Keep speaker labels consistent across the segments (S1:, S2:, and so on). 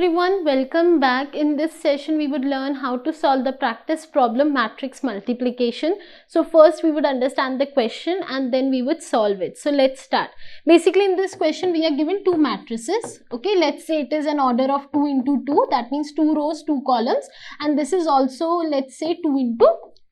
S1: everyone, welcome back. In this session we would learn how to solve the practice problem matrix multiplication. So first we would understand the question and then we would solve it. So let's start. Basically in this question we are given two matrices. Okay, let's say it is an order of 2 into 2, that means 2 rows 2 columns, and this is also, let's say, 2 into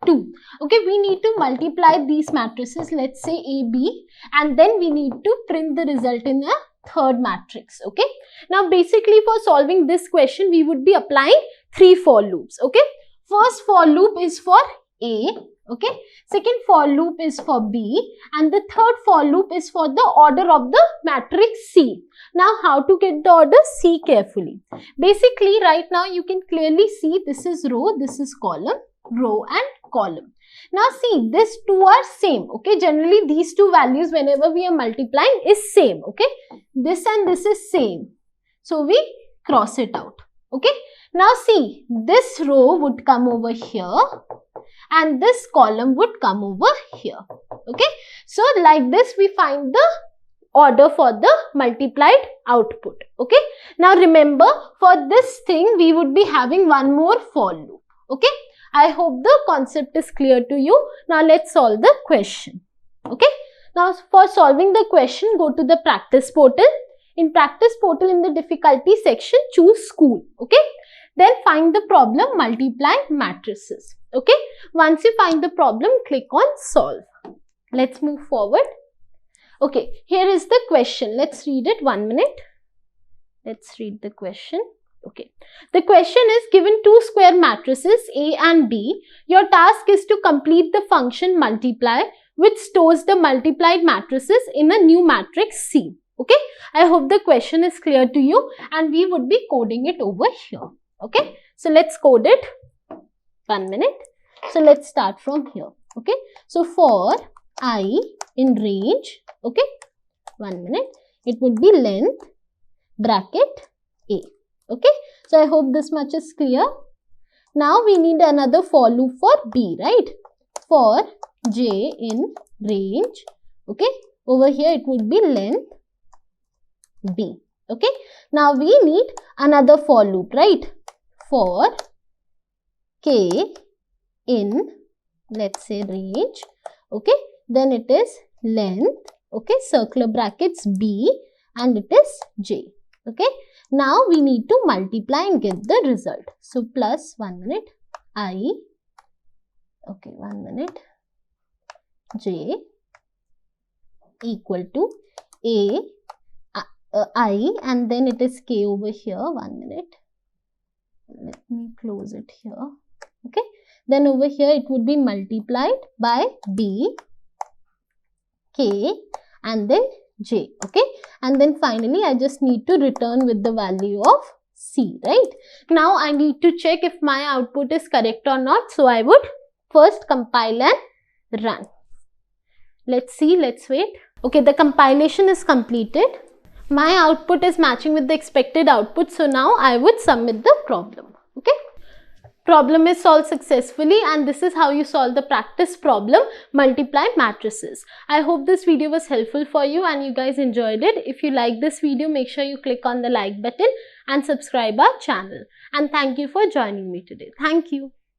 S1: 2. Okay, we need to multiply these matrices, let's say A, B, and then we need to print the result in a third matrix. Okay, now basically for solving this question we would be applying 3 for loops. Okay, first for loop is for A, okay, second for loop is for B, and the third for loop is for the order of the matrix C. Now how to get the order? See carefully. Basically right now you can clearly see this is row, this is column, row and column. Now see, these two are same. Okay, generally these two values whenever we are multiplying is same. Okay, this and this is same, so we cross it out. Okay, now see, this row would come over here and this column would come over here. Okay, so like this we find the order for the multiplied output. Okay, now remember for this thing we would be having one more for loop. Okay, I hope the concept is clear to you. Now let's solve the question. Okay, now for solving the question, go to the practice portal. In practice portal, in the difficulty section, choose school. Okay, then find the problem multiply matrices. Okay, once you find the problem, click on solve. Let's move forward. Okay, here is the question. Let's read it. 1 minute. Let's read the question. Okay, the question is given two square matrices A and B. Your task is to complete the function multiply which stores the multiplied matrices in a new matrix C. Okay, I hope the question is clear to you and we would be coding it over here. Okay, so let's code it. 1 minute. So let's start from here. Okay, so for I in range, okay, 1 minute, it would be length bracket A. Okay, so I hope this much is clear. Now we need another for loop for B, right? For J in range, okay, over here it would be length B. Okay, now we need another for loop, right? For K in, let's say, range, okay, then it is length, okay, circular brackets B, and it is J. Okay, now we need to multiply and get the result. So plus 1 minute I, okay, 1 minute, J equal to A, I, and then it is K over here. 1 minute, let me close it here. Okay, then over here it would be multiplied by B, K, and then J. Okay, and then finally I just need to return with the value of C, right? Now I need to check if my output is correct or not, so I would first compile and run. Let's see, let's wait. Okay, the compilation is completed. My output is matching with the expected output, so now I would submit the problem. Okay, problem is solved successfully, and this is how you solve the practice problem multiply matrices. I hope this video was helpful for you and you guys enjoyed it. If you like this video, make sure you click on the like button and subscribe our channel. And thank you for joining me today. Thank you.